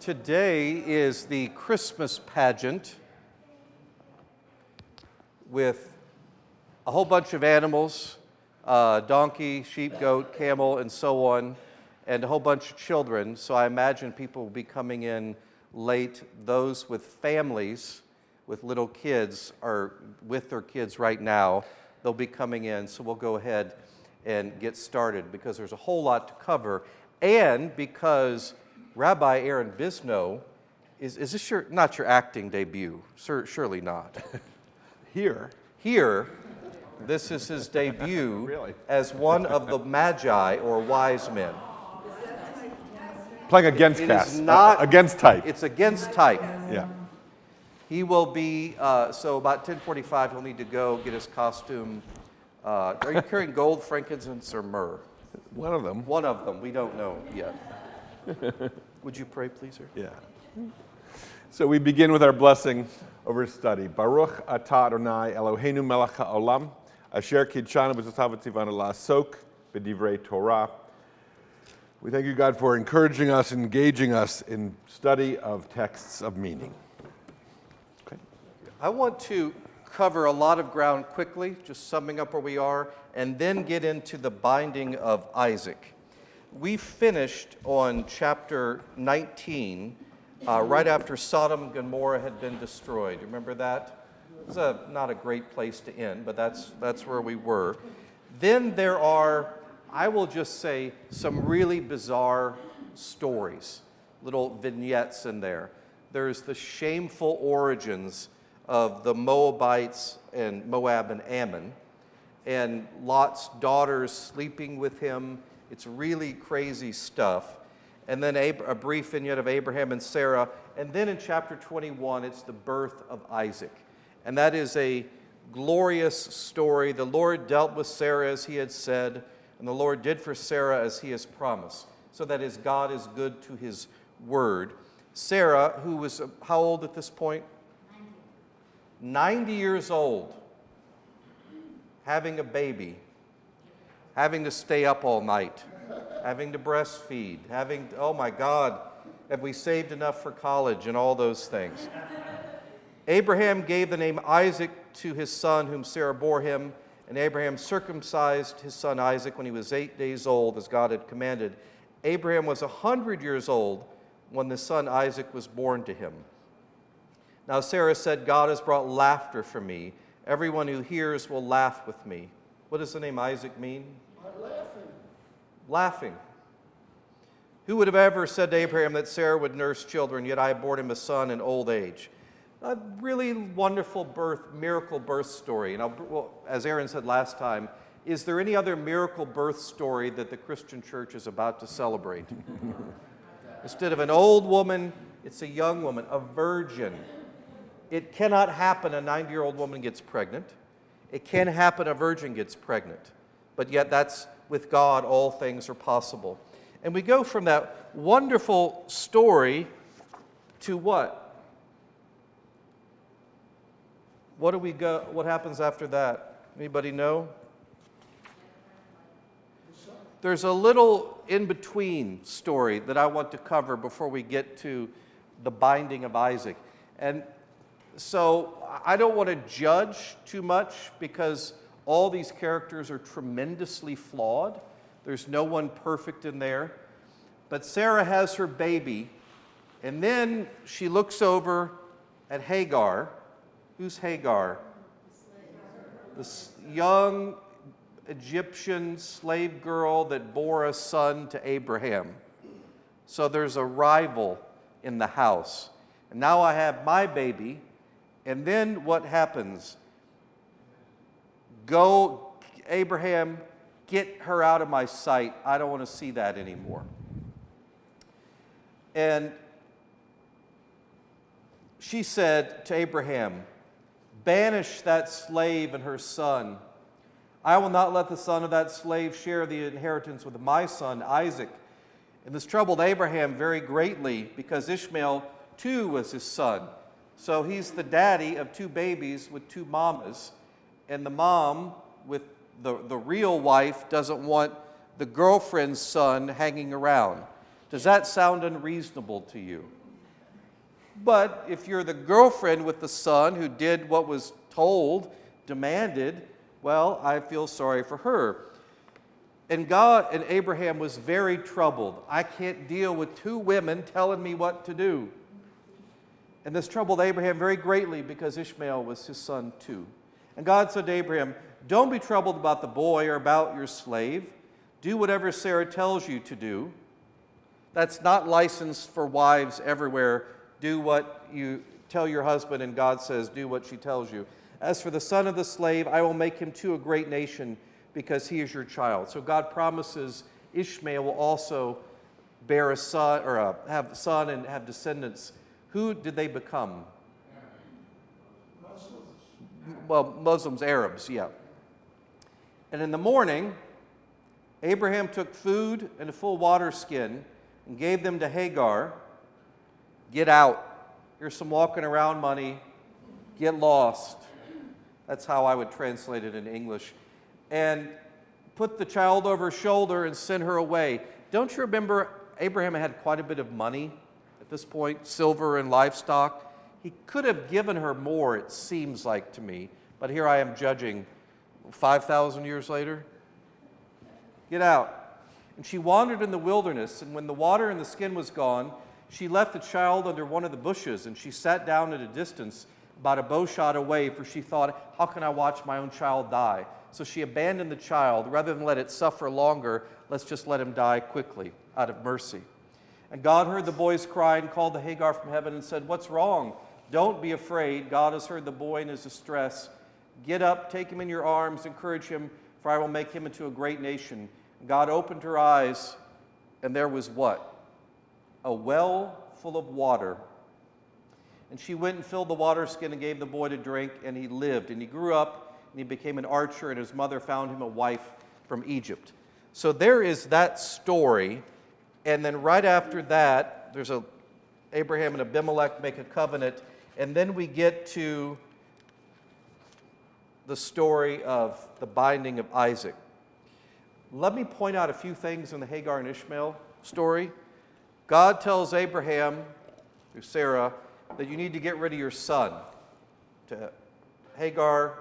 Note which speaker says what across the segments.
Speaker 1: Today is the Christmas pageant with a whole bunch of animals, donkey, sheep, goat, camel, and so on, and a whole bunch of children. So I imagine people will be coming in late. Those with families, with little kids, are with their kids right now. They'll be coming in, so we'll go ahead and get started because there's a whole lot to cover, and because Rabbi Aaron Bisno, is this not your acting debut? Surely not. Here, this is his debut
Speaker 2: Really?
Speaker 1: as one of the magi or wise men.
Speaker 2: Playing against
Speaker 1: It
Speaker 2: cast.
Speaker 1: is not
Speaker 2: against type.
Speaker 1: It's against type.
Speaker 2: Yeah.
Speaker 1: He will be, so about 10:45, he'll need to go get his costume. Are you carrying gold, frankincense, or myrrh?
Speaker 2: One of them.
Speaker 1: One of them, we don't know yet. Would you pray, please, sir?
Speaker 2: Yeah. So we begin with our blessing over study. Baruch atah Adonai Eloheinu melech haolam, asher kidshanu b'tzotav v'tzivanu la'asok b'divrei Torah. We thank you, God, for encouraging us, engaging us in study of texts of meaning. Okay.
Speaker 1: I want to cover a lot of ground quickly, just summing up where we are, and then get into the binding of Isaac. We finished on chapter 19 right after Sodom and Gomorrah had been destroyed. Remember that? It was not a great place to end, but that's where we were. Then there are, I will just say, some really bizarre stories, little vignettes in there. There's the shameful origins of the Moabites and Moab and Ammon, and Lot's daughters sleeping with him. It's really crazy stuff. And then a brief vignette of Abraham and Sarah. And then in chapter 21, it's the birth of Isaac. And that is a glorious story. The Lord dealt with Sarah as he had said, and the Lord did for Sarah as he has promised. So that is, God is good to his word. Sarah, who was how old at this point? 90 years old, having a baby, having to stay up all night, having to breastfeed, oh my God, have we saved enough for college and all those things? Abraham gave the name Isaac to his son whom Sarah bore him, and Abraham circumcised his son Isaac when he was 8 days old, as God had commanded. Abraham was 100 years old when the son Isaac was born to him. Now Sarah said, God has brought laughter for me. Everyone who hears will laugh with me. What does the name Isaac mean? Laughing. Who would have ever said to Abraham that Sarah would nurse children, yet I bore him a son in old age? A really wonderful miracle birth story. And as Aaron said last time, is there any other miracle birth story that the Christian church is about to celebrate? Instead of an old woman, it's a young woman, a virgin. It cannot happen a 90-year-old woman gets pregnant. It can happen a virgin gets pregnant. But yet that's, with God, all things are possible. And we go from that wonderful story to what? What happens after that? Anybody know? There's a little in-between story that I want to cover before we get to the binding of Isaac. And so I don't want to judge too much because all these characters are tremendously flawed. There's no one perfect in there. But Sarah has her baby, and then she looks over at Hagar. Who's Hagar? This young Egyptian slave girl that bore a son to Abraham. So there's a rival in the house. And now I have my baby, and then what happens? Go, Abraham, get her out of my sight. I don't want to see that anymore. And she said to Abraham, banish that slave and her son. I will not let the son of that slave share the inheritance with my son, Isaac. And this troubled Abraham very greatly because Ishmael too was his son. So he's the daddy of two babies with two mamas. And the mom with the real wife doesn't want the girlfriend's son hanging around. Does that sound unreasonable to you? But if you're the girlfriend with the son who did what was told, demanded, well, I feel sorry for her. And Abraham was very troubled. I can't deal with two women telling me what to do. And this troubled Abraham very greatly because Ishmael was his son too. And God said to Abraham, don't be troubled about the boy or about your slave. Do whatever Sarah tells you to do. That's not license for wives everywhere. Do what you tell your husband, and God says, do what she tells you. As for the son of the slave, I will make him too a great nation, because he is your child. So God promises Ishmael will also bear a son, or have a son and have descendants. Who did they become? Well, Muslims, Arabs, yeah. And in the morning, Abraham took food and a full water skin and gave them to Hagar. Get out. Here's some walking around money. Get lost. That's how I would translate it in English. And put the child over her shoulder and send her away. Don't you remember Abraham had quite a bit of money at this point, silver and livestock? He could have given her more, it seems like to me, but here I am judging 5,000 years later. Get out. And she wandered in the wilderness, and when the water in the skin was gone, she left the child under one of the bushes, and she sat down at a distance, about a bow shot away, for she thought, how can I watch my own child die? So she abandoned the child. Rather than let it suffer longer, let's just let him die quickly, out of mercy. And God heard the boy's cry and called to Hagar from heaven and said, what's wrong? Don't be afraid. God has heard the boy in his distress. Get up, take him in your arms, encourage him, for I will make him into a great nation. And God opened her eyes, and there was what? A well full of water. And she went and filled the water skin and gave the boy to drink, and he lived. And he grew up, and he became an archer, and his mother found him a wife from Egypt. So there is that story. And then right after that, there's Abraham and Abimelech make a covenant. And then we get to the story of the binding of Isaac. Let me point out a few things in the Hagar and Ishmael story. God tells Abraham, through Sarah, that you need to get rid of your son, to Hagar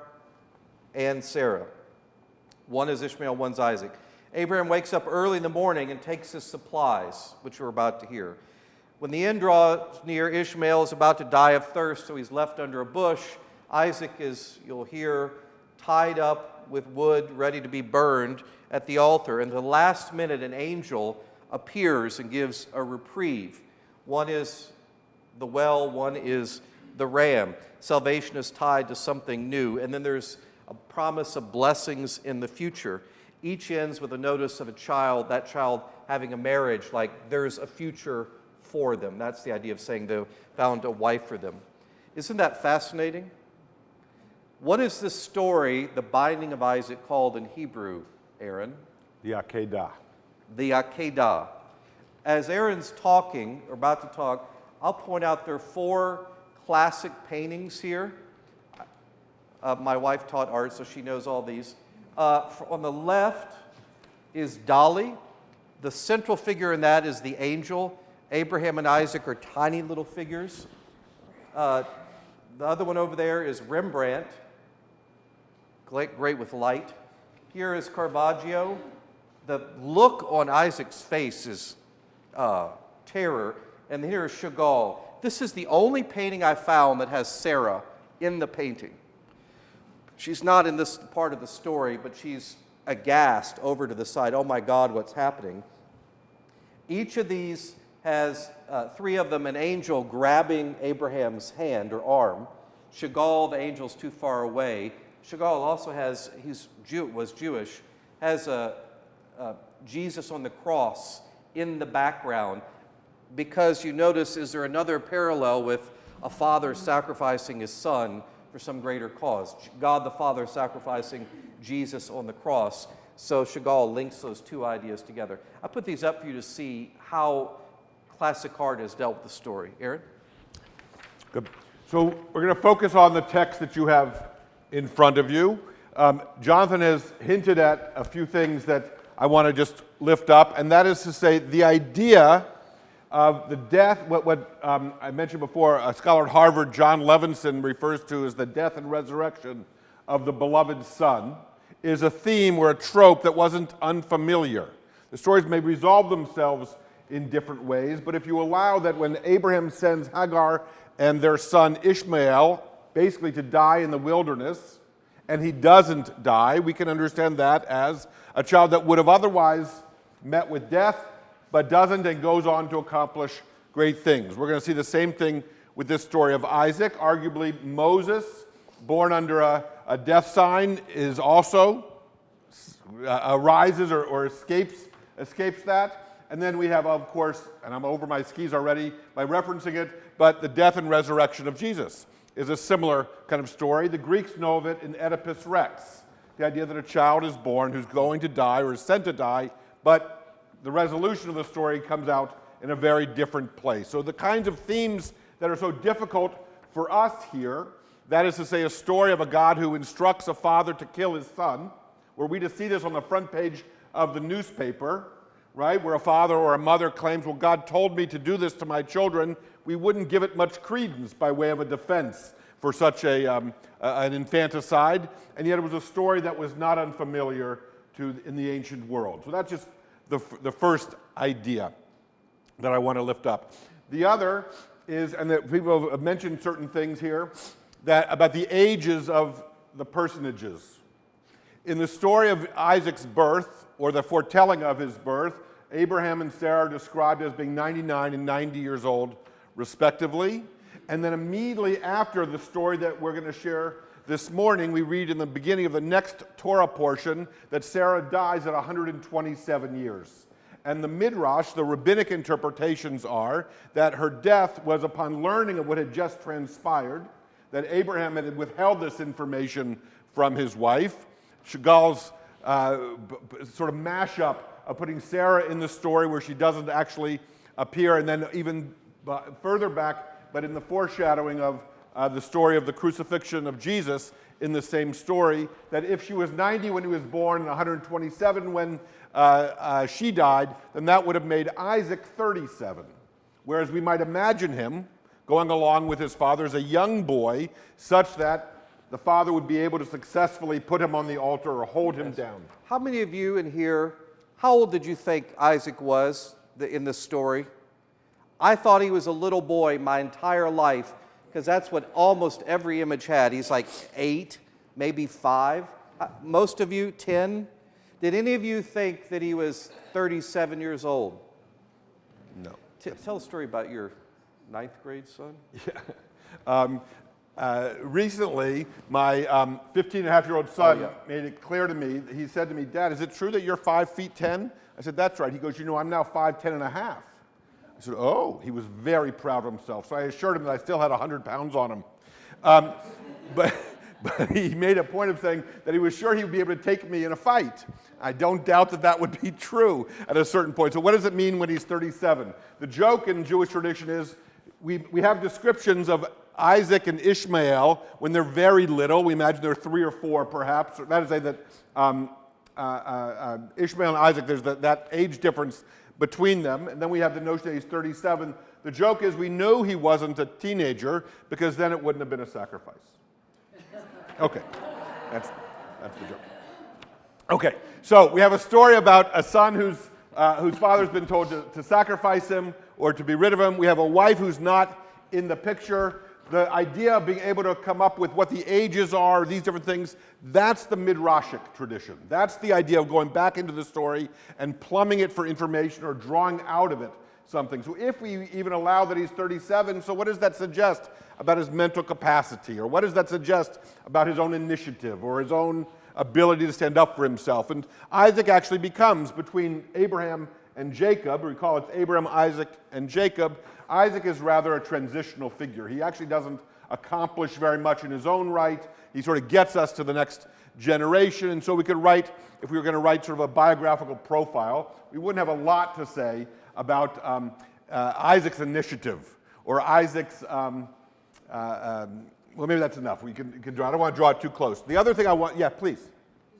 Speaker 1: and Sarah. One is Ishmael, one's Isaac. Abraham wakes up early in the morning and takes his supplies, which we're about to hear. When the end draws near, Ishmael is about to die of thirst, so he's left under a bush. Isaac is, you'll hear, tied up with wood, ready to be burned at the altar. And at the last minute, an angel appears and gives a reprieve. One is the well, one is the ram. Salvation is tied to something new. And then there's a promise of blessings in the future. Each ends with a notice of a child, that child having a marriage, like there's a future for them. That's the idea of saying they found a wife for them. Isn't that fascinating? What is this story, the binding of Isaac, called in Hebrew, Aaron?
Speaker 2: The Akedah.
Speaker 1: The Akedah. As Aaron's talking, or about to talk, I'll point out there are 4 classic paintings here. My wife taught art, so she knows all these. On the left is Dolly. The central figure in that is the angel. Abraham and Isaac are tiny little figures. The other one over there is Rembrandt, great with light. Here is Caravaggio. The look on Isaac's face is terror. And here is Chagall. This is the only painting I found that has Sarah in the painting. She's not in this part of the story, but she's aghast over to the side. Oh my God, what's happening? Each of these has 3 of them, an angel grabbing Abraham's hand or arm. Chagall, the angel's too far away. Chagall also was Jewish, has Jesus on the cross in the background, because you notice, is there another parallel with a father sacrificing his son for some greater cause? God the Father sacrificing Jesus on the cross. So Chagall links those 2 ideas together. I put these up for you to see how classic art has dealt with the story. Aaron?
Speaker 2: Good. So we're going to focus on the text that you have in front of you. Jonathon has hinted at a few things that I want to just lift up, and that is to say the idea of the death, what I mentioned before, a scholar at Harvard, John Levinson, refers to as the death and resurrection of the beloved Son, is a theme or a trope that wasn't unfamiliar. The stories may resolve themselves in different ways, but if you allow that when Abraham sends Hagar and their son Ishmael basically to die in the wilderness, and he doesn't die, we can understand that as a child that would have otherwise met with death, but doesn't and goes on to accomplish great things. We're going to see the same thing with this story of Isaac. Arguably, Moses, born under a death sign, is also arises or escapes that. And then we have, of course, and I'm over my skis already by referencing it, but the death and resurrection of Jesus is a similar kind of story. The Greeks know of it in Oedipus Rex, the idea that a child is born who's going to die or is sent to die, but the resolution of the story comes out in a very different place. So the kinds of themes that are so difficult for us here, that is to say, a story of a God who instructs a father to kill his son, were we to see this on the front page of the newspaper, right, where a father or a mother claims, well, God told me to do this to my children, we wouldn't give it much credence by way of a defense for such an infanticide, and yet it was a story that was not unfamiliar in the ancient world. So that's just the first idea that I want to lift up. The other is, and that people have mentioned certain things here, that about the ages of the personages. In the story of Isaac's birth, or the foretelling of his birth, Abraham and Sarah are described as being 99 and 90 years old, respectively. And then immediately after the story that we're going to share this morning, we read in the beginning of the next Torah portion that Sarah dies at 127 years. And the Midrash, the rabbinic interpretations are that her death was upon learning of what had just transpired, that Abraham had withheld this information from his wife. Chagall's sort of mashup of putting Sarah in the story where she doesn't actually appear, and then even further back, but in the foreshadowing of the story of the crucifixion of Jesus in the same story, that if she was 90 when he was born and 127 when she died, then that would have made Isaac 37. Whereas we might imagine him going along with his father as a young boy, such that the father would be able to successfully put him on the altar or hold him down.
Speaker 1: How many of you in here, how old did you think Isaac was in this story? I thought he was a little boy my entire life, because that's what almost every image had. He's like 8, maybe 5. Most of you, 10. Did any of you think that he was 37 years old?
Speaker 2: No.
Speaker 1: Tell a story about your 9th grade son.
Speaker 2: Yeah. Recently, my 15-and-a-half-year-old son made it clear to me, he said to me, Dad, is it true that you're 5 feet 10? I said, that's right. He goes, you know, I'm now 5'10 and a half. I said, oh, he was very proud of himself. So I assured him that I still had 100 pounds on him. But he made a point of saying that he was sure he would be able to take me in a fight. I don't doubt that that would be true at a certain point. So what does it mean when he's 37? The joke in Jewish tradition is we have descriptions of Isaac and Ishmael when they're very little. We imagine they're 3 or 4 perhaps. That is to say that Ishmael and Isaac, there's that age difference between them. And then we have the notion that he's 37. The joke is we know he wasn't a teenager because then it wouldn't have been a sacrifice. Okay, that's the joke. Okay, so we have a story about a son whose father's been told to sacrifice him or to be rid of him. We have a wife who's not in the picture. The idea of being able to come up with what the ages are, these different things, that's the Midrashic tradition. That's the idea of going back into the story and plumbing it for information or drawing out of it something. So if we even allow that he's 37, so what does that suggest about his mental capacity? Or what does that suggest about his own initiative or his own ability to stand up for himself? And Isaac actually becomes, between Abraham and Jacob, recall it's Abraham, Isaac, and Jacob, Isaac is rather a transitional figure. He actually doesn't accomplish very much in his own right. He sort of gets us to the next generation. And so we could write, if we were going to write sort of a biographical profile, we wouldn't have a lot to say about Isaac's initiative or Isaac's, well, maybe that's enough. We can draw. I don't want to draw it too close. The other thing I want, yeah, please.
Speaker 3: Is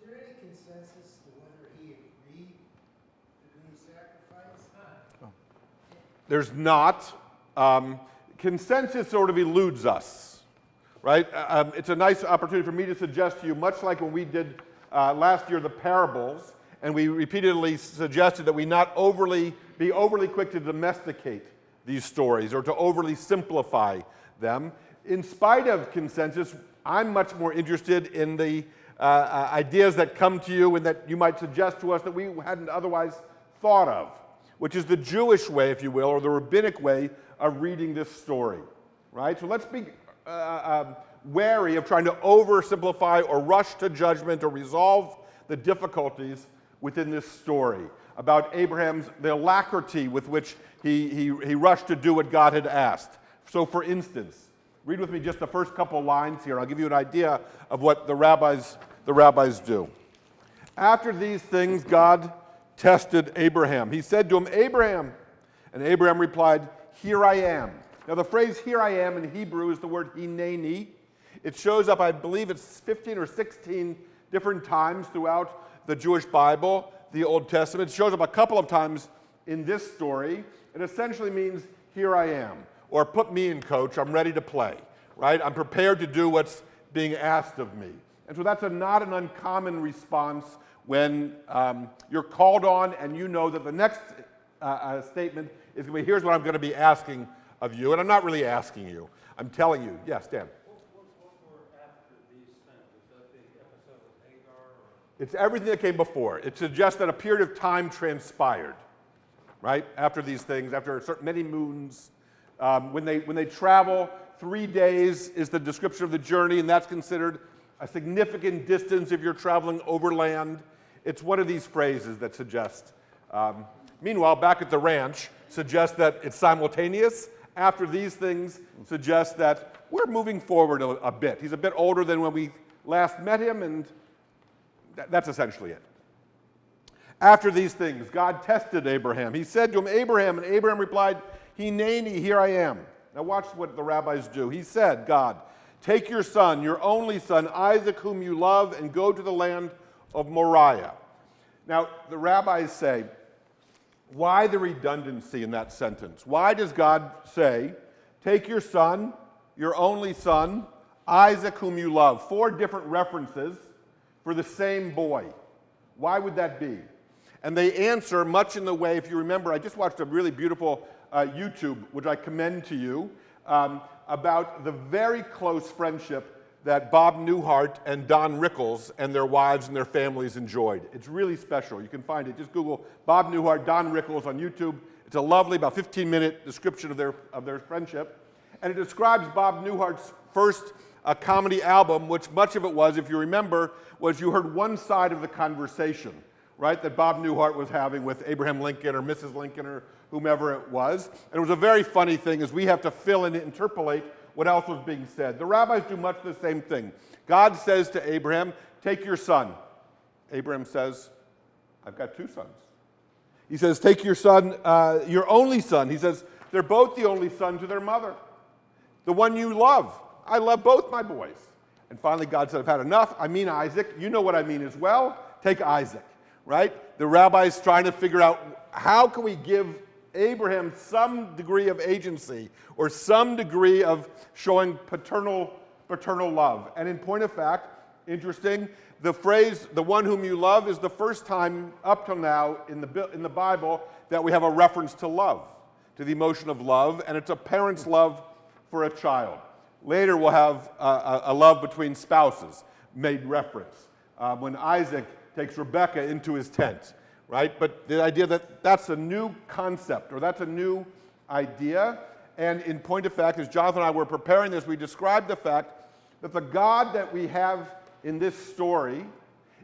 Speaker 3: there any consensus to whether he agreed to be sacrificed?
Speaker 2: There's not. Consensus sort of eludes us, right? It's a nice opportunity for me to suggest to you, much like when we did last year the parables, and we repeatedly suggested that we not be overly quick to domesticate these stories or to overly simplify them. In spite of consensus, I'm much more interested in the ideas that come to you and that you might suggest to us that we hadn't otherwise thought of, which is the Jewish way, if you will, or the rabbinic way of reading this story, right? So let's be wary of trying to oversimplify or rush to judgment or resolve the difficulties within this story about the alacrity with which he rushed to do what God had asked. So for instance, read with me just the first couple lines here. I'll give you an idea of what the rabbis do. After these things, God tested Abraham. He said to him, Abraham. And Abraham replied, here I am. Now the phrase here I am in Hebrew is the word hineni. It shows up, I believe it's 15 or 16 different times throughout the Jewish Bible, the Old Testament. It shows up a couple of times in this story. It essentially means, here I am, or put me in, coach, I'm ready to play, right? I'm prepared to do what's being asked of me. And so that's not an uncommon response when you're called on and you know that the next statement is going to be, here's what I'm going to be asking of you. And I'm not really asking you. I'm telling you. Yes, Dan.
Speaker 3: What were after these things? Is that the episode of Hagar? Or?
Speaker 2: It's everything that came before. It suggests that a period of time transpired, right? After these things, after many moons. When they travel, 3 days is the description of the journey, and that's considered a significant distance if you're traveling overland. It's one of these phrases that suggest. Meanwhile, back at the ranch, suggests that it's simultaneous. After these things, suggests that we're moving forward a bit. He's a bit older than when we last met him, and that's essentially it. After these things, God tested Abraham. He said to him, Abraham, and Abraham replied, Hineni, here I am. Now watch what the rabbis do. He said, God, take your son, your only son, Isaac, whom you love, and go to the land of Moriah. Now, the rabbis say, why the redundancy in that sentence? Why does God say, take your son, your only son, Isaac, whom you love? 4 different references for the same boy. Why would that be? And they answer much in the way, if you remember, I just watched a really beautiful YouTube, which I commend to you, about the very close friendship that Bob Newhart and Don Rickles and their wives and their families enjoyed. It's really special. You can find it. Just Google Bob Newhart, Don Rickles on YouTube. It's a lovely, about 15-minute description of their friendship. And it describes Bob Newhart's first comedy album, which much of it was, if you remember, was you heard one side of the conversation, right, that Bob Newhart was having with Abraham Lincoln or Mrs. Lincoln or whomever it was. And it was a very funny thing, as we have to fill in and interpolate what else was being said. The rabbis do much the same thing. God says to Abraham, take your son. Abraham says, I've got 2 sons. He says, take your son, your only son. He says, they're both the only son to their mother. The one you love. I love both my boys. And finally God said, I've had enough. I mean Isaac. You know what I mean as well. Take Isaac, right? The rabbis trying to figure out how can we give Abraham some degree of agency or some degree of showing paternal love. And in point of fact, interesting, the phrase, the one whom you love, is the first time up till now in the Bible that we have a reference to love, to the emotion of love, and it's a parent's love for a child. Later we'll have a love between spouses made reference when Isaac takes Rebekah into his tent. Right? But the idea that that's a new concept, or that's a new idea. And in point of fact, as Jonathon and I were preparing this, we described the fact that the God that we have in this story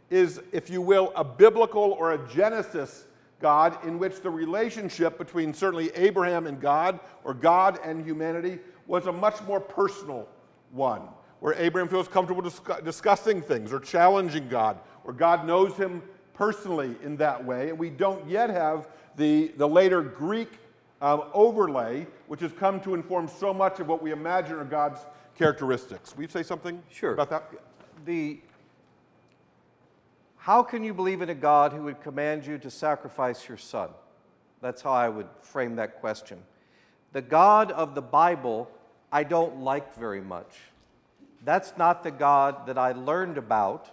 Speaker 2: is, if you will, a biblical or a Genesis God in which the relationship between certainly Abraham and God, or God and humanity, was a much more personal one, where Abraham feels comfortable discussing things or challenging God, or God knows him personally in that way. And we don't yet have the later Greek overlay, which has come to inform so much of what we imagine are God's characteristics. Will you say something about that?
Speaker 1: How can you believe in a God who would command you to sacrifice your son? That's how I would frame that question. The God of the Bible I don't like very much. That's not the God that I learned about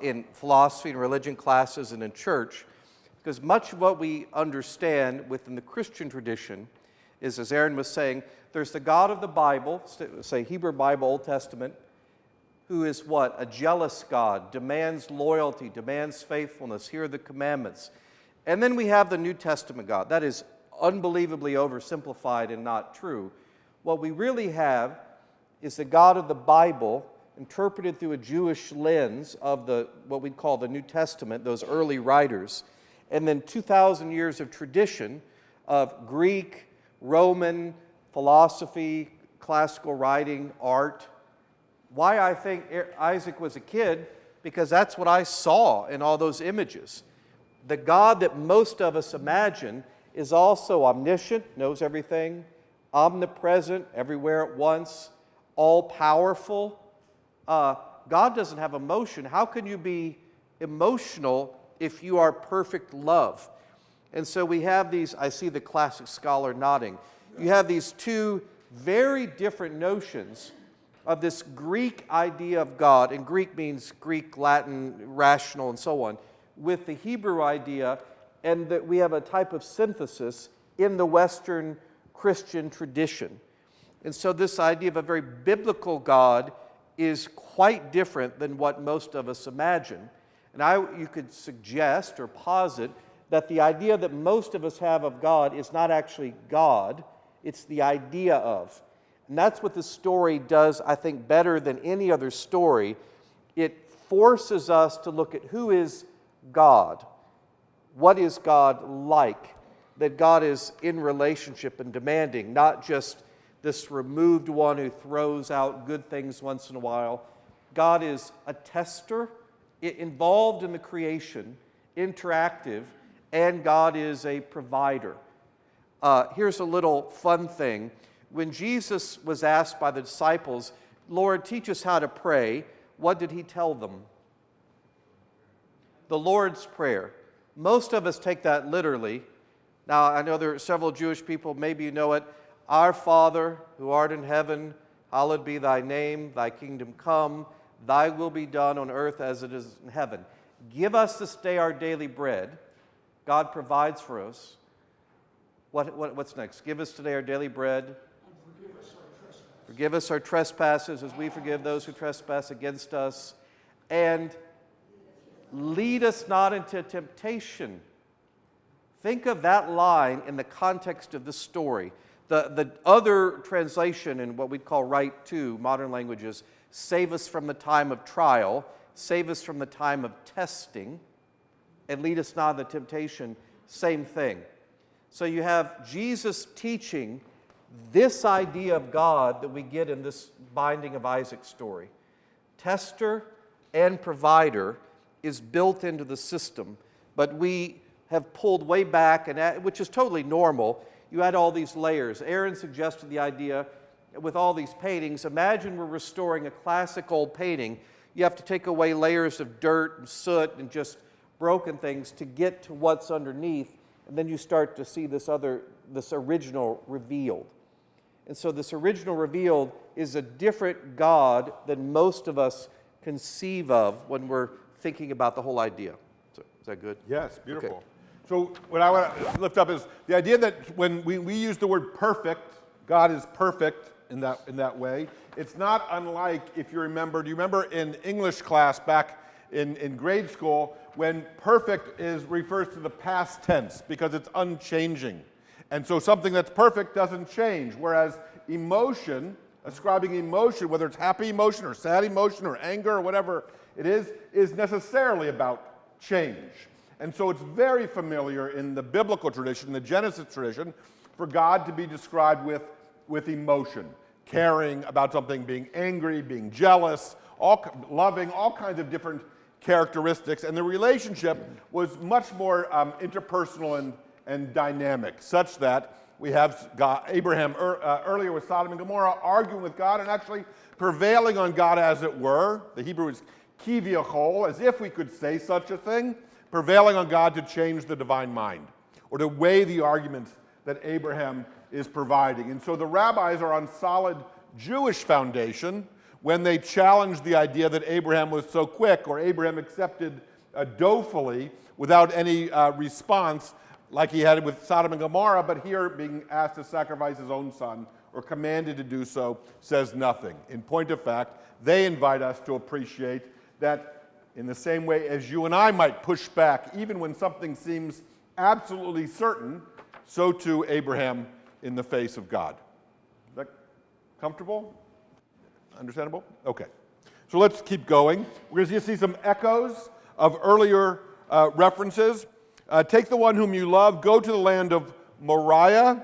Speaker 1: in philosophy and religion classes and in church, because much of what we understand within the Christian tradition is, as Aaron was saying, there's the God of the Bible, say Hebrew Bible, Old Testament, who is what? A jealous God, demands loyalty, demands faithfulness. Here are the commandments. And then we have the New Testament God. That is unbelievably oversimplified and not true. What we really have is the God of the Bible interpreted through a Jewish lens of what we'd call the New Testament, those early writers, and then 2,000 years of tradition of Greek, Roman, philosophy, classical writing, art. Why I think Isaac was a kid, because that's what I saw in all those images. The God that most of us imagine is also omniscient, knows everything, omnipresent, everywhere at once, all-powerful. God doesn't have emotion. How can you be emotional if you are perfect love? And so we have these, I see the classic scholar nodding, you have these two very different notions of this Greek idea of God, and Greek means Greek, Latin, rational, and so on, with the Hebrew idea, and that we have a type of synthesis in the Western Christian tradition. And so this idea of a very biblical God is quite different than what most of us imagine. And you could suggest or posit that the idea that most of us have of God is not actually God, it's the idea of. And that's what the story does, I think, better than any other story. It forces us to look at who is God. What is God like? That God is in relationship and demanding, not just this removed one who throws out good things once in a while. God is a tester, involved in the creation, interactive, and God is a provider. Here's a little fun thing. When Jesus was asked by the disciples, Lord, teach us how to pray, what did he tell them? The Lord's Prayer. Most of us take that literally. Now, I know there are several Jewish people, maybe you know it. Our Father, who art in heaven, hallowed be thy name, thy kingdom come, thy will be done on earth as it is in heaven. Give us this day our daily bread. God provides for us. What's next? Give us today our daily bread. Forgive us our trespasses as we forgive those who trespass against us. And lead us not into temptation. Think of that line in the context of this story. The other translation in what we'd call right to, modern languages, save us from the time of trial, save us from the time of testing, and lead us not into temptation, same thing. So you have Jesus teaching this idea of God that we get in this binding of Isaac's story. Tester and provider is built into the system, but we have pulled way back, which is totally normal. You add all these layers. Aaron suggested the idea with all these paintings. Imagine we're restoring a classic old painting. You have to take away layers of dirt and soot and just broken things to get to what's underneath, and then you start to see this original revealed. And so this original revealed is a different God than most of us conceive of when we're thinking about the whole idea. So, is that good?
Speaker 2: Yes, beautiful.
Speaker 1: Okay.
Speaker 2: So what I want to lift up is the idea that when we use the word perfect, God is perfect in that way. It's not unlike, if you remember, do you remember in English class back in grade school when perfect refers to the past tense because it's unchanging. And so something that's perfect doesn't change, whereas emotion, ascribing emotion, whether it's happy emotion or sad emotion or anger or whatever it is necessarily about change. And so it's very familiar in the biblical tradition, the Genesis tradition, for God to be described with emotion, caring about something, being angry, being jealous, loving, all kinds of different characteristics. And the relationship was much more interpersonal and dynamic, such that we have Abraham earlier with Sodom and Gomorrah arguing with God and actually prevailing on God, as it were. The Hebrew is kiviachol, as if we could say such a thing, prevailing on God to change the divine mind or to weigh the arguments that Abraham is providing. And so the rabbis are on solid Jewish foundation when they challenge the idea that Abraham was so quick, or Abraham accepted dolefully without any response like he had with Sodom and Gomorrah, but here being asked to sacrifice his own son or commanded to do so says nothing. In point of fact, they invite us to appreciate that in the same way as you and I might push back even when something seems absolutely certain, so too Abraham in the face of God. Is that comfortable? Understandable? Okay. So let's keep going. We're going to see some echoes of earlier references. Take the one whom you love, go to the land of Moriah,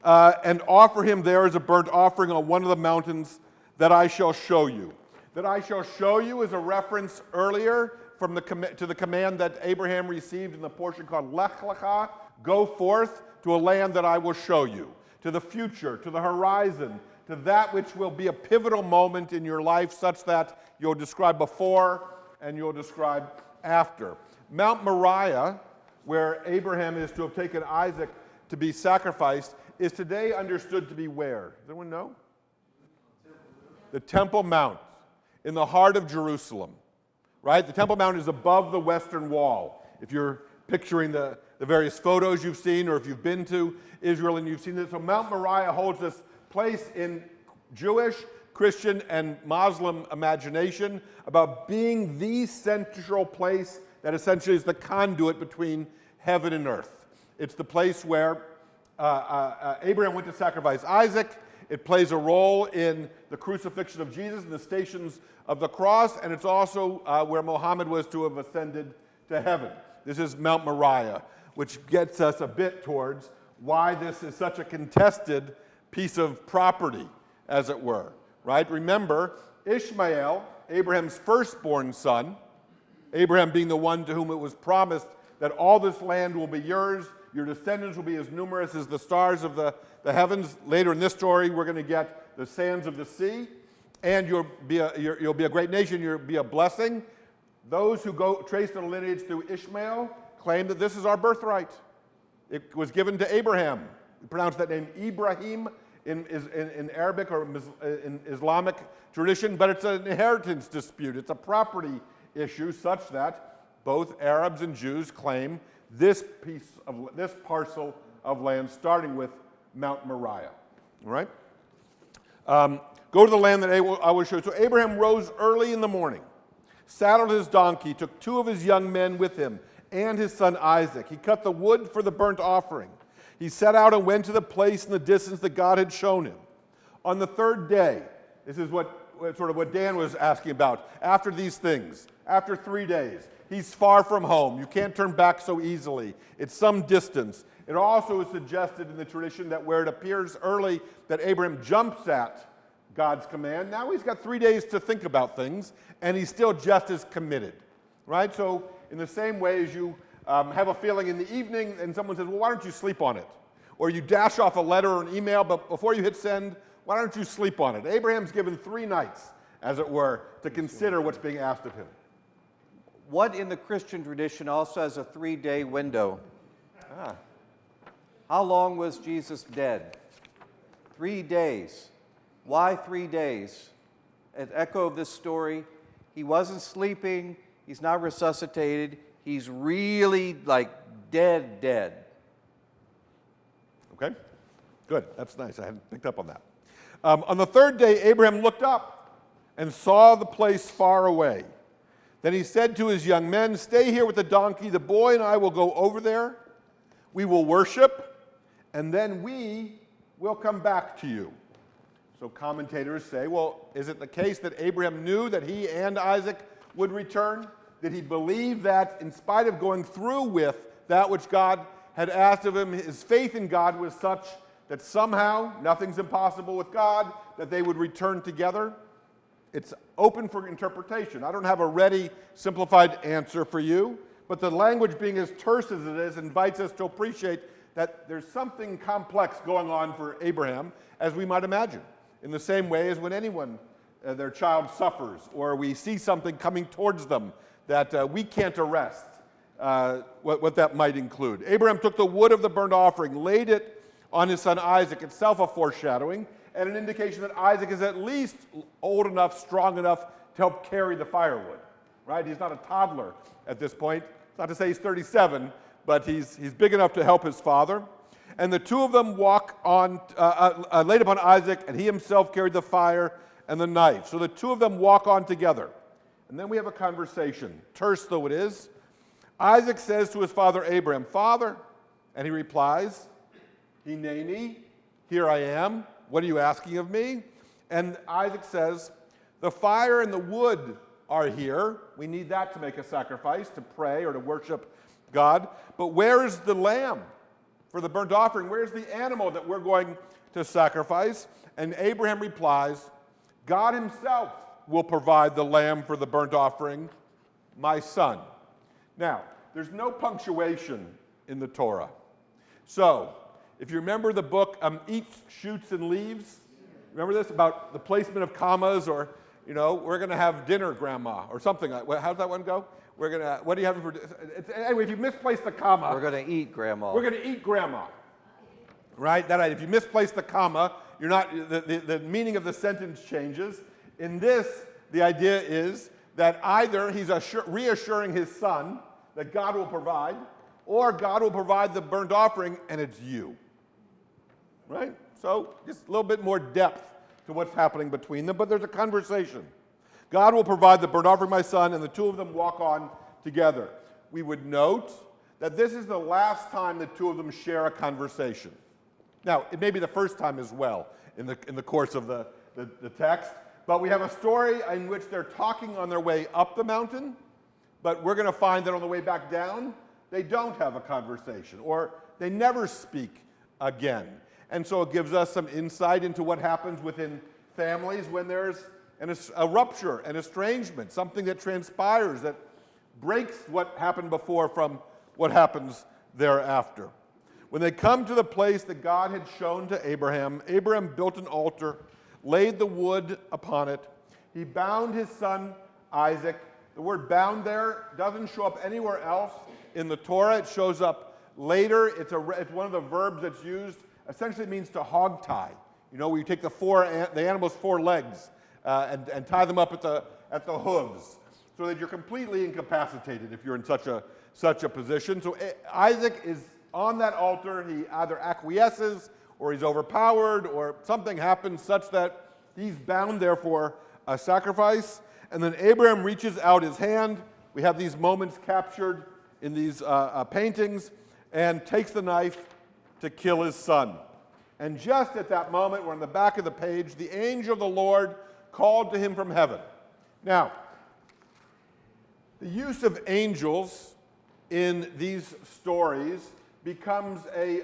Speaker 2: and offer him there as a burnt offering on one of the mountains that I shall show you. That I shall show you is a reference earlier to the command that Abraham received in the portion called Lech Lecha, go forth to a land that I will show you, to the future, to the horizon, to that which will be a pivotal moment in your life such that you'll describe before and you'll describe after. Mount Moriah, where Abraham is to have taken Isaac to be sacrificed, is today understood to be where? Does anyone know? The Temple Mount, in the heart of Jerusalem, right? The Temple Mount is above the Western Wall. If you're picturing the various photos you've seen, or if you've been to Israel and you've seen this, so Mount Moriah holds this place in Jewish, Christian, and Muslim imagination about being the central place that essentially is the conduit between heaven and earth. It's the place where Abraham went to sacrifice Isaac. It plays a role in the crucifixion of Jesus and the stations of the cross, and it's also where Muhammad was to have ascended to heaven. This is Mount Moriah, which gets us a bit towards why this is such a contested piece of property, as it were, right? Remember, Ishmael, Abraham's firstborn son, Abraham being the one to whom it was promised that all this land will be yours, your descendants will be as numerous as the stars of the heavens. Later in this story, we're going to get the sands of the sea, and you'll be a great nation, you'll be a blessing. Those who go trace their lineage through Ishmael claim that this is our birthright. It was given to Abraham. We pronounce that name Ibrahim in Arabic or in Islamic tradition, but it's an inheritance dispute. It's a property issue such that both Arabs and Jews claim this parcel of land, starting with Mount Moriah. All right? Go to the land that I will show you. So Abraham rose early in the morning, saddled his donkey, took 2 of his young men with him, and his son Isaac. He cut the wood for the burnt offering. He set out and went to the place in the distance that God had shown him. On the 3rd day, this is what Dan was asking about. After these things, after 3 days, he's far from home. You can't turn back so easily. It's some distance. It also is suggested in the tradition that where it appears early that Abraham jumps at God's command, now he's got 3 days to think about things, and he's still just as committed, right? So in the same way as you have a feeling in the evening and someone says, well, why don't you sleep on it? Or you dash off a letter or an email, but before you hit send, why don't you sleep on it? Abraham's given 3 nights, as it were, to consider what's being asked of him.
Speaker 1: What in the Christian tradition also has a 3-day window? How long was Jesus dead? 3 days. Why 3 days? An echo of this story, he wasn't sleeping, he's not resuscitated, he's really like dead.
Speaker 2: Okay, good, that's nice, I hadn't picked up on that. On the 3rd day, Abraham looked up and saw the place far away. Then he said to his young men, stay here with the donkey, the boy and I will go over there, we will worship, and then we will come back to you. So commentators say, well, is it the case that Abraham knew that he and Isaac would return? Did he believe that in spite of going through with that which God had asked of him, his faith in God was such that somehow, nothing's impossible with God, that they would return together? It's open for interpretation. I don't have a ready, simplified answer for you, but the language being as terse as it is invites us to appreciate that there's something complex going on for Abraham, as we might imagine, in the same way as when anyone, their child suffers, or we see something coming towards them that we can't arrest, what that might include. Abraham took the wood of the burnt offering, laid it on his son Isaac, itself a foreshadowing and an indication that Isaac is at least old enough, strong enough to help carry the firewood, right? He's not a toddler at this point. It's not to say he's 37, but he's big enough to help his father. And the two of them walk on, laid upon Isaac, and he himself carried the fire and the knife. So the two of them walk on together. And then we have a conversation, terse though it is. Isaac says to his father Abraham, "Father," and he replies, "Hineni, here I am. What are you asking of me?" And Isaac says, "The fire and the wood are here." We need that to make a sacrifice, to pray or to worship God. But where is the lamb for the burnt offering? Where's the animal that we're going to sacrifice? And Abraham replies, "God himself will provide the lamb for the burnt offering, my son." Now, there's no punctuation in the Torah. So, if you remember the book Eats, Shoots, and Leaves, remember this about the placement of commas, or, we're going to have dinner, Grandma, or something like that. How's that one go? What do you have for, anyway, if you misplace the comma.
Speaker 1: We're going to eat, Grandma.
Speaker 2: We're going to eat, Grandma. Right? If you misplace the comma, you're not, the meaning of the sentence changes. In this, the idea is that either he's reassuring his son that God will provide, or God will provide the burnt offering, and it's you. Right? So just a little bit more depth to what's happening between them, but there's a conversation. God will provide the burnt offering, my son, and the two of them walk on together. We would note that this is the last time the two of them share a conversation. Now, it may be the first time as well in the course of the text, but we have a story in which they're talking on their way up the mountain, but we're going to find that on the way back down, they don't have a conversation, or they never speak again. And so it gives us some insight into what happens within families when there's a rupture, an estrangement, something that transpires that breaks what happened before from what happens thereafter. When they come to the place that God had shown to Abraham, Abraham built an altar, laid the wood upon it. He bound his son Isaac. The word bound there doesn't show up anywhere else in the Torah. It shows up later. It's one of the verbs that's used. Essentially it means to hog tie. Where you take the animal's four legs and tie them up at the hooves, so that you're completely incapacitated if you're in such a position. So Isaac is on that altar. He either acquiesces, or he's overpowered, or something happens such that he's bound there for a sacrifice. And then Abraham reaches out his hand. We have these moments captured in these paintings, and takes the knife to kill his son. And just at that moment, we're on the back of the page, the angel of the Lord called to him from heaven. Now, the use of angels in these stories becomes a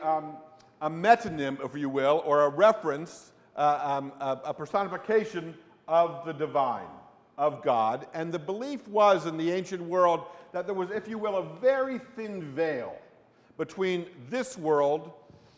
Speaker 2: metonym, if you will, or a reference, a personification of the divine, of God. And the belief was in the ancient world that there was, if you will, a very thin veil between this world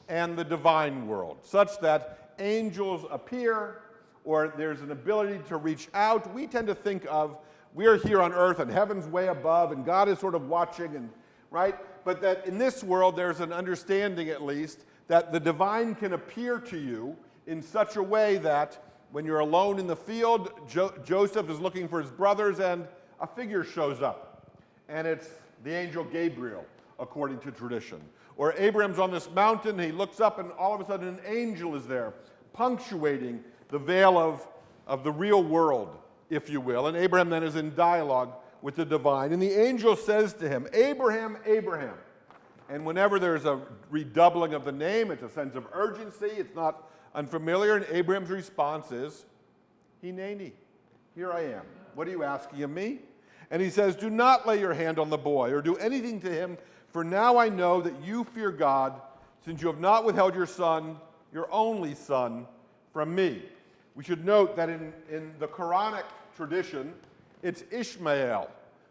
Speaker 2: and the divine world, such that angels appear, or there's an ability to reach out. We tend to think of, we're here on earth and heaven's way above and God is sort of watching, and right? But that in this world there's an understanding, at least, that the divine can appear to you in such a way that when you're alone in the field, Joseph is looking for his brothers and a figure shows up. And it's the angel Gabriel, according to tradition. Or Abraham's on this mountain, he looks up and all of a sudden an angel is there, punctuating the veil of the real world, if you will. And Abraham then is in dialogue with the divine. And the angel says to him, "Abraham, Abraham." And whenever there's a redoubling of the name, it's a sense of urgency, it's not unfamiliar. And Abraham's response is, "Hineni, here I am. What are you asking of me?" And he says, "Do not lay your hand on the boy or do anything to him, for now I know that you fear God, since you have not withheld your son, your only son, from me." We should note that in the Quranic tradition, it's Ishmael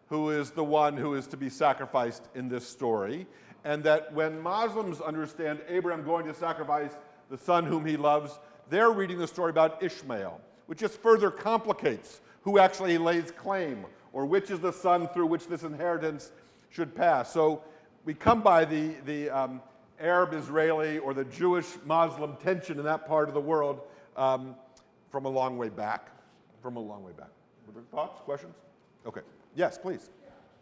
Speaker 2: who is the one who is to be sacrificed in this story, and that when Muslims understand Abraham going to sacrifice the son whom he loves, they're reading the story about Ishmael, which just further complicates who actually lays claim, or which is the son through which this inheritance should pass. So we come by the Arab-Israeli or the Jewish-Muslim tension in that part of the world from a long way back. From a long way back. Were there thoughts, questions? Okay. Yes, please.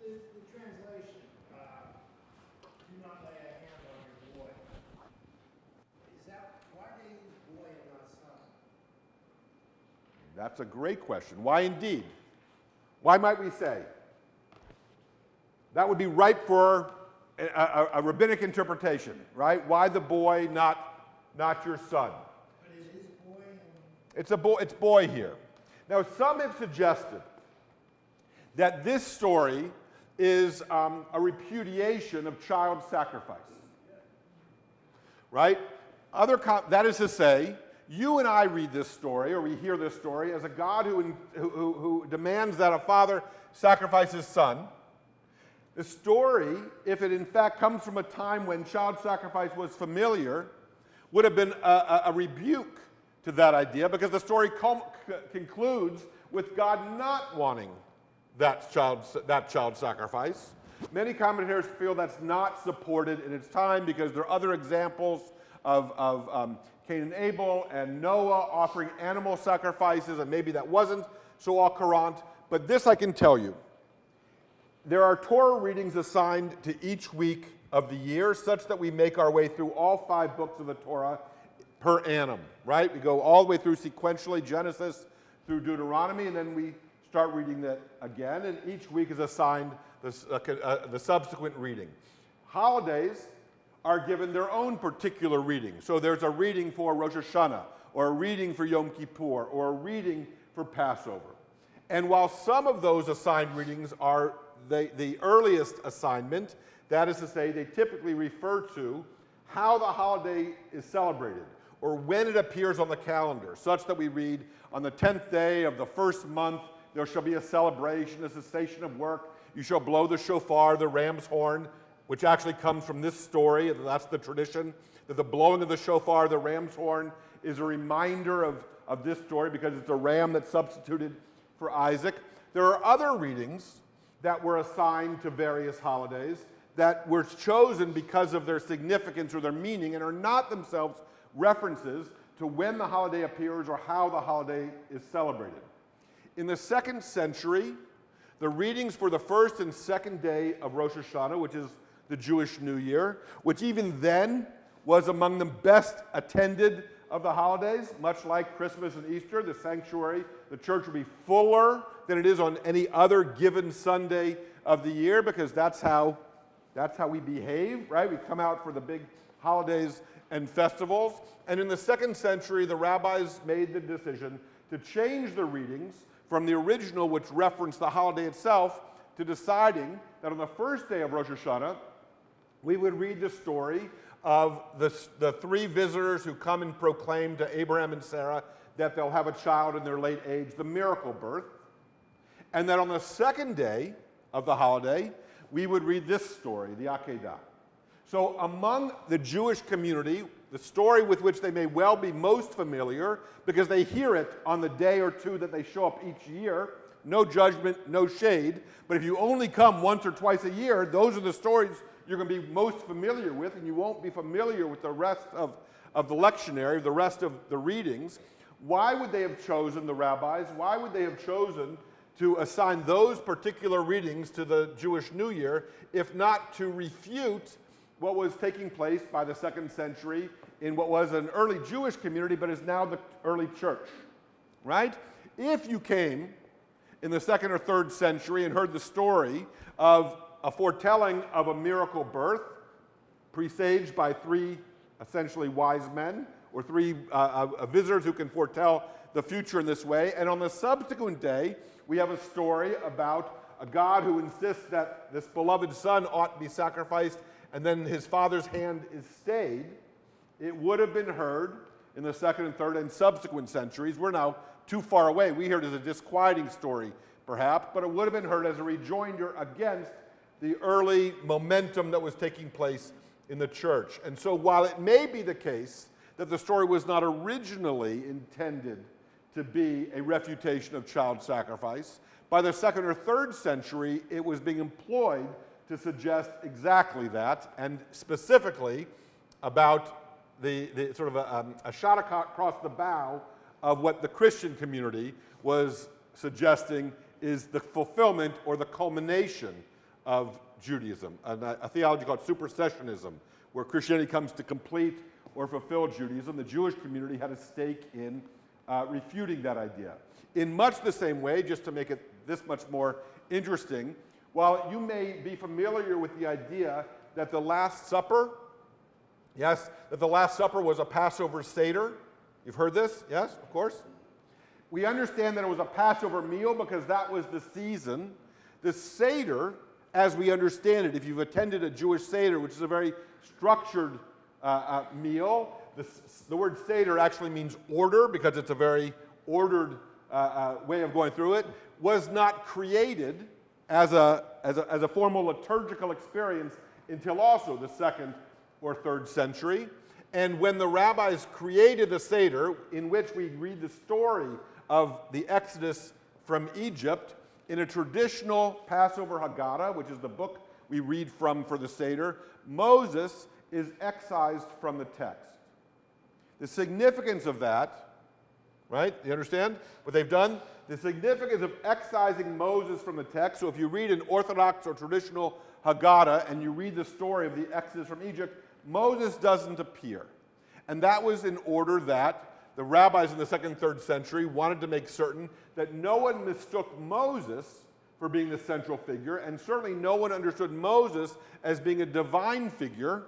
Speaker 4: The translation, do not lay a hand on your boy. Why do they use boy and not son?
Speaker 2: That's a great question. Why indeed? Why might we say? That would be ripe for a rabbinic interpretation, right? Why the boy, not your son?
Speaker 4: But it is boy and...
Speaker 2: It's boy here. Now, some have suggested that this story is a repudiation of child sacrifice, right? That is to say, you and I read this story, or we hear this story, as a God who demands that a father sacrifice his son. The story, if it in fact comes from a time when child sacrifice was familiar, would have been a rebuke to that idea, because the story concludes with God not wanting that child sacrifice. Many commentators feel that's not supported in its time because there are other examples of Cain and Abel and Noah offering animal sacrifices, and maybe that wasn't so au courant. But this I can tell you. There are Torah readings assigned to each week of the year such that we make our way through all 5 books of the Torah per annum, right? We go all the way through sequentially, Genesis through Deuteronomy, and then we start reading that again, and each week is assigned the subsequent reading. Holidays are given their own particular reading. So there's a reading for Rosh Hashanah, or a reading for Yom Kippur, or a reading for Passover. And while some of those assigned readings are the earliest assignment, that is to say, they typically refer to how the holiday is celebrated, or when it appears on the calendar, such that we read, on the 10th day of the first month, there shall be a celebration, a cessation of work. You shall blow the shofar, the ram's horn, which actually comes from this story. That's the tradition, that the blowing of the shofar, the ram's horn, is a reminder of this story because it's a ram that's substituted for Isaac. There are other readings that were assigned to various holidays that were chosen because of their significance or their meaning and are not themselves references to when the holiday appears or how the holiday is celebrated. In the 2nd century, the readings for the first and second day of Rosh Hashanah, which is the Jewish New Year, which even then was among the best attended of the holidays, much like Christmas and Easter, the sanctuary, the church would be fuller than it is on any other given Sunday of the year, because that's how we behave, right? We come out for the big holidays and festivals. And in the 2nd century, the rabbis made the decision to change the readings from the original, which referenced the holiday itself, to deciding that on the first day of Rosh Hashanah, we would read the story of the 3 visitors who come and proclaim to Abraham and Sarah that they'll have a child in their late age, the miracle birth. And that on the second day of the holiday, we would read this story, the Akedah. So among the Jewish community, the story with which they may well be most familiar, because they hear it on the day or two that they show up each year, no judgment, no shade, but if you only come once or twice a year, those are the stories you're going to be most familiar with, and you won't be familiar with the rest of the lectionary, the rest of the readings. Why would they have chosen, the rabbis, why would they have chosen to assign those particular readings to the Jewish New Year, if not to refute what was taking place by the 2nd century in what was an early Jewish community, but is now the early church, right? If you came in the 2nd or 3rd century and heard the story of a foretelling of a miracle birth, presaged by 3 essentially wise men, or 3 visitors who can foretell the future in this way, and on the subsequent day, we have a story about a God who insists that this beloved son ought to be sacrificed, and then his father's hand is stayed, it would have been heard in the 2nd and 3rd and subsequent centuries. We're now too far away. We hear it as a disquieting story, perhaps, but it would have been heard as a rejoinder against the early momentum that was taking place in the church. And so while it may be the case that the story was not originally intended to be a refutation of child sacrifice, by the 2nd or 3rd century, it was being employed to suggest exactly that, and specifically about the sort of a shot across the bow of what the Christian community was suggesting is the fulfillment or the culmination of Judaism, a theology called supersessionism, where Christianity comes to complete or fulfill Judaism. The Jewish community had a stake in refuting that idea. In much the same way, just to make it this much more interesting, while you may be familiar with the idea that the Last Supper, yes, that the Last Supper was a Passover Seder. You've heard this? Yes, of course. We understand that it was a Passover meal because that was the season. The Seder, as we understand it, if you've attended a Jewish Seder, which is a very structured meal, the word Seder actually means order because it's a very ordered way of going through it, was not created as a formal liturgical experience until also the 2nd or 3rd century. And when the rabbis created the Seder, in which we read the story of the Exodus from Egypt, in a traditional Passover Haggadah, which is the book we read from for the Seder, Moses is excised from the text. The significance of that, right? You understand what they've done? The significance of excising Moses from the text. So if you read an Orthodox or traditional Haggadah and you read the story of the Exodus from Egypt, Moses doesn't appear. And that was in order that the rabbis in the 2nd and 3rd century wanted to make certain that no one mistook Moses for being the central figure, and certainly no one understood Moses as being a divine figure,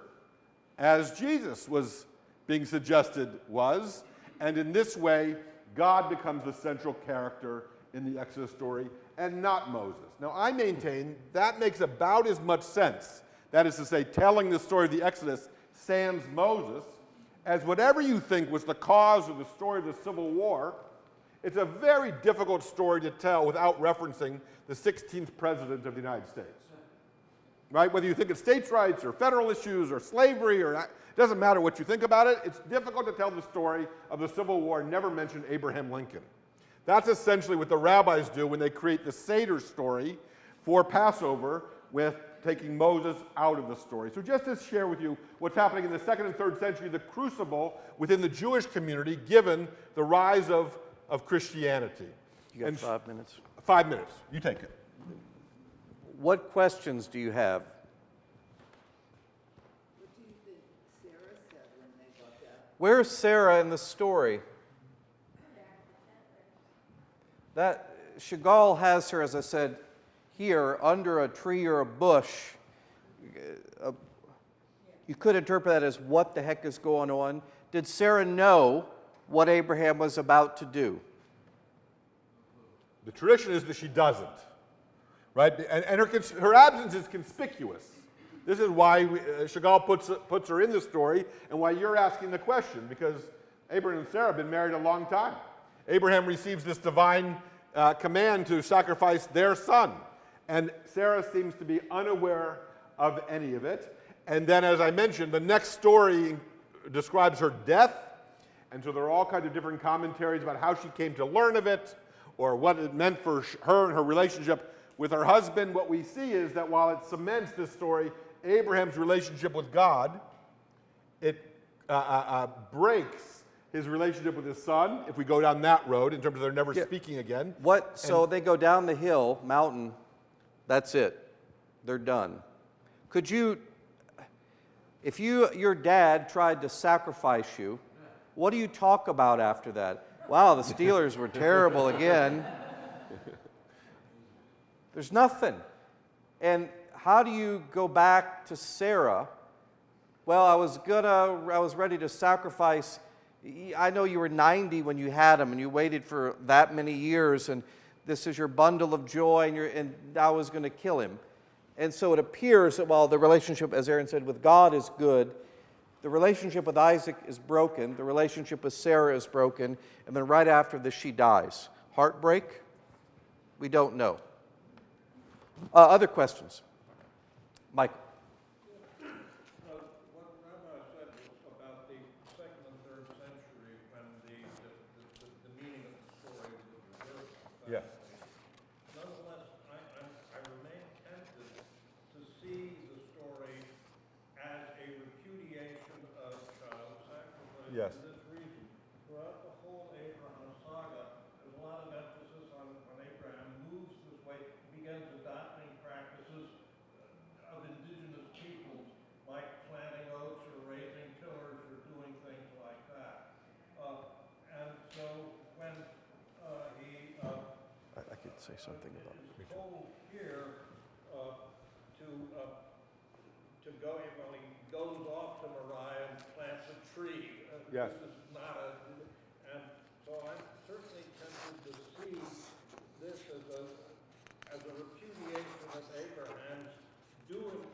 Speaker 2: as Jesus was being suggested was. And in this way, God becomes the central character in the Exodus story and not Moses. Now, I maintain that makes about as much sense, that is to say, telling the story of the Exodus sans Moses, as whatever you think was the cause of the story of the Civil War. It's a very difficult story to tell without referencing the 16th president of the United States. Right? Whether you think of states' rights or federal issues or slavery, or it doesn't matter what you think about it, it's difficult to tell the story of the Civil War and never mention Abraham Lincoln. That's essentially what the rabbis do when they create the Seder story for Passover, with taking Moses out of the story. So just to share with you what's happening in the 2nd and 3rd century, the crucible within the Jewish community, given the rise of Christianity.
Speaker 1: You got 5 minutes.
Speaker 2: 5 minutes. You take it.
Speaker 1: What questions do you have?
Speaker 5: What do you think Sarah said when they got that?
Speaker 1: Where's Sarah in the story? That Chagall has her, as I said, here under a tree or a bush. You could interpret that as what the heck is going on. Did Sarah know what Abraham was about to do?
Speaker 2: The tradition is that she doesn't, right? And her absence is conspicuous. This is why Chagall puts her in the story, and why you're asking the question, because Abraham and Sarah have been married a long time. Abraham receives this divine command to sacrifice their son, and Sarah seems to be unaware of any of it. And then, as I mentioned, the next story describes her death, and so there are all kinds of different commentaries about how she came to learn of it, or what it meant for her and her relationship with her husband. What we see is that while it cements this story, Abraham's relationship with God, it breaks his relationship with his son, if we go down that road, in terms of they're never speaking again.
Speaker 1: So they go down the hill, mountain, that's it. They're done. Could you, if your dad tried to sacrifice you, what do you talk about after that? Wow, the Steelers were terrible again. There's nothing. And how do you go back to Sarah? Well, I was ready to sacrifice. I know you were 90 when you had him, and you waited for that many years, and this is your bundle of joy, and I was going to kill him. And so it appears that while the relationship, as Aaron said, with God is good, the relationship with Isaac is broken, the relationship with Sarah is broken, and then right after this, she dies. Heartbreak? We don't know. Other questions? Michael.
Speaker 3: What Rabbi said was about the 2nd and 3rd century when the meaning of the story was reversed.
Speaker 2: Yes.
Speaker 3: Nonetheless, I remain tempted to see the story as a repudiation of
Speaker 2: Yes.
Speaker 3: for this reason. Throughout the whole Abraham saga, there's a lot of emphasis on when Abraham moves this way, he begins adopting practices of indigenous peoples, like planting oats or raising tillers or doing things like that. And so when he
Speaker 1: I could say something about it.
Speaker 3: is told here to go, well, he goes off to Moriah and plants a tree.
Speaker 2: Yes.
Speaker 3: This is not a, and so I'm certainly tempted to see this as a repudiation of Abraham's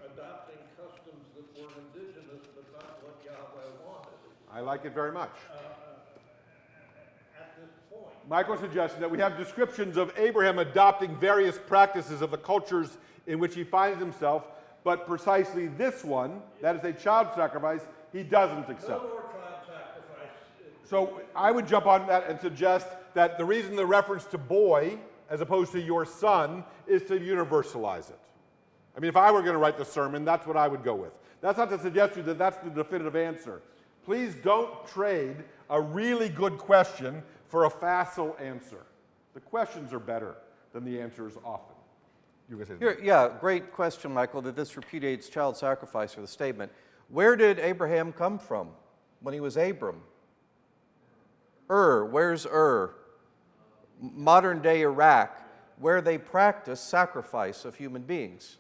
Speaker 3: adopting customs that were indigenous, but not what Yahweh wanted.
Speaker 2: I like it very much.
Speaker 3: At this point.
Speaker 2: Michael suggested that we have descriptions of Abraham adopting various practices of the cultures in which he finds himself, but precisely this one, that is a child sacrifice, he doesn't
Speaker 3: No
Speaker 2: accept.
Speaker 3: more child sacrifice.
Speaker 2: So I would jump on that and suggest that the reason the reference to boy, as opposed to your son, is to universalize it. I mean, if I were going to write the sermon, that's what I would go with. That's not to suggest to you that that's the definitive answer. Please don't trade a really good question for a facile answer. The questions are better than the answers often. You were going to say
Speaker 1: Here, yeah, great question, Michael, that this repudiates child sacrifice for the statement. Where did Abraham come from when he was Abram? Where's modern day Iraq, where they practice sacrifice of human beings.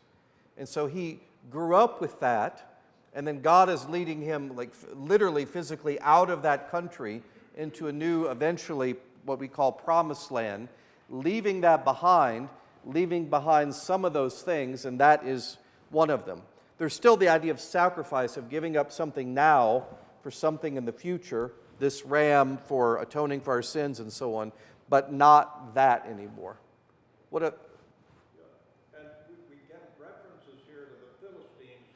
Speaker 1: And so he grew up with that, and then God is leading him, like literally physically, out of that country into a new, eventually, what we call promised land, leaving that behind, leaving behind some of those things, and that is one of them. There's still the idea of sacrifice, of giving up something now for something in the future, this ram for atoning for our sins and so on, but not that anymore. What a
Speaker 3: And we get references here to the Philistines,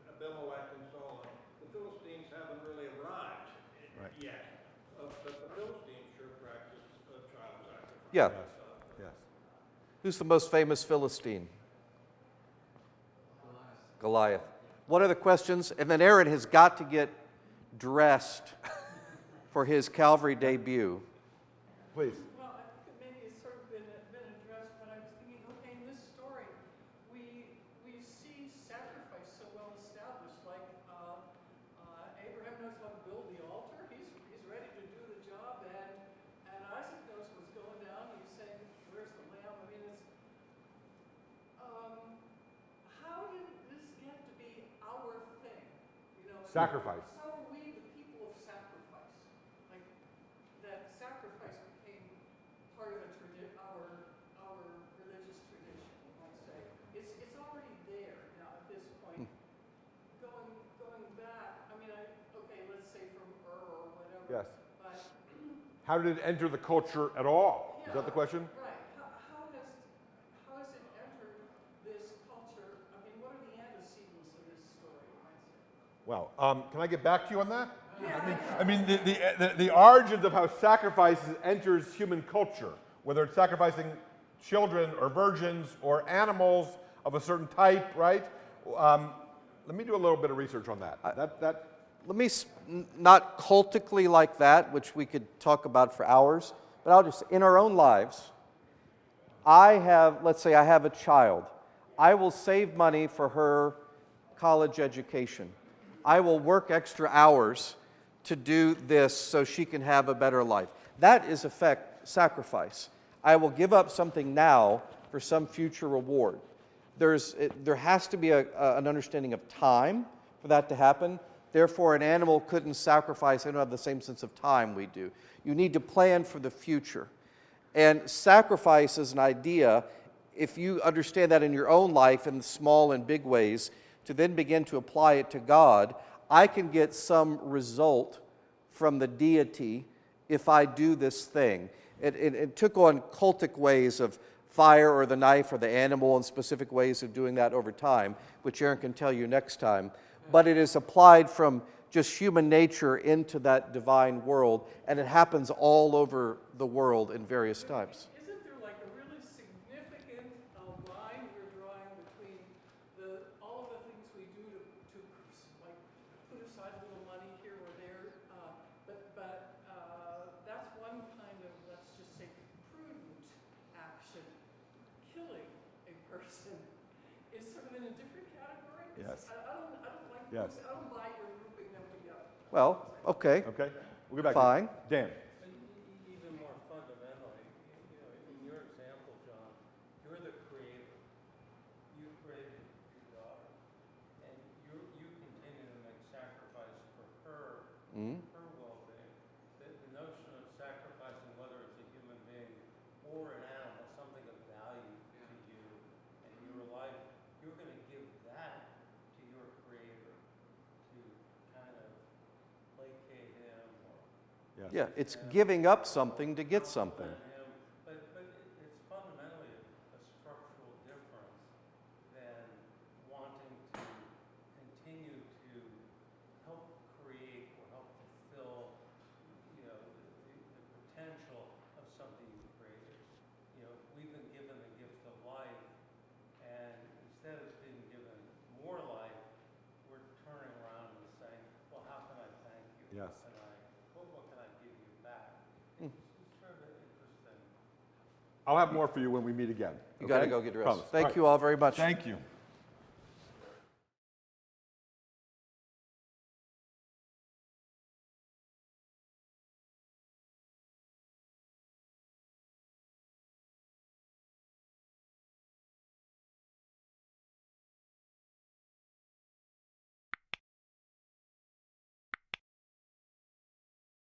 Speaker 3: Abimelech and so on. The Philistines haven't really arrived yet, but the Philistines sure practice child sacrifice.
Speaker 1: yeah.
Speaker 2: yes.
Speaker 1: Who's the most famous Philistine? Goliath. What are the questions? And then Aaron has got to get dressed for his Calvary debut.
Speaker 2: Please.
Speaker 5: Well, I think it maybe it's sort of been addressed, but I was thinking, okay, in this story, we see sacrifice so well established, like Abraham knows how to build the altar, he's ready to do the job, and Isaac knows what's going down, he's saying, where's the lamb? I mean, it's, how did this get to be our thing? You know,
Speaker 2: Sacrifice.
Speaker 5: how are we the people of sacrifice? Like, that sacrifice became part of our religious tradition, you might say. It's already there now at this point. Going back, I mean, okay, let's say from or whatever.
Speaker 2: Yes.
Speaker 5: But
Speaker 2: How did it enter the culture at all? Is that the question?
Speaker 5: right. How has it entered this culture? I mean, what are the antecedents of this story, you might say?
Speaker 2: Well, can I get back to you on that? I mean, the origins of how sacrifice enters human culture, whether it's sacrificing children or virgins or animals of a certain type, right? Let me do a little bit of research on that.
Speaker 1: Let me, not cultically like that, which we could talk about for hours, but I'll just, in our own lives, let's say I have a child. I will save money for her college education. I will work extra hours to do this so she can have a better life. That is, in effect, sacrifice. I will give up something now for some future reward. There has to be an understanding of time for that to happen. Therefore, an animal couldn't sacrifice. They don't have the same sense of time we do. You need to plan for the future. And sacrifice is an idea, if you understand that in your own life in small and big ways, to then begin to apply it to God, I can get some result from the deity if I do this thing. It took on cultic ways of fire or the knife or the animal and specific ways of doing that over time, which Aaron can tell you next time. But it is applied from just human nature into that divine world, and it happens all over the world in various times.
Speaker 5: Isn't there like a really significant line we're drawing between all of the things we do to like put aside a little money here or there person is sort of in a different category.
Speaker 2: Yes.
Speaker 5: I don't like,
Speaker 2: Yes.
Speaker 5: I don't buy your grouping them together.
Speaker 1: Well, okay,
Speaker 2: Okay? We'll get back
Speaker 1: fine.
Speaker 2: to you. Dan.
Speaker 3: But even more fundamentally, you know, in your example, John, you're the creator. You created your daughter, and you continue to make sacrifice for her,
Speaker 1: Mhm.
Speaker 3: her well-being. The notion of sacrificing, whether it's a human being or an animal, something of value to you and your life, you're going to give that to your creator to kind of placate him or
Speaker 2: Yes.
Speaker 1: Yeah, it's giving up something to get something.
Speaker 3: him, but it's fundamentally a structural difference than wanting to continue to help create or help fulfill, you know, the potential of something you created. You know, we've been given the gift of life, and instead of being given more life, we're turning around and saying, well, how can I thank you?
Speaker 2: Yes.
Speaker 3: What can I give you back? It's sort of interesting.
Speaker 2: I'll have more for you when we meet again.
Speaker 1: You got to
Speaker 2: okay?
Speaker 1: go get dressed.
Speaker 2: Promise. All
Speaker 1: Thank
Speaker 2: right.
Speaker 1: you all very much.
Speaker 2: Thank you.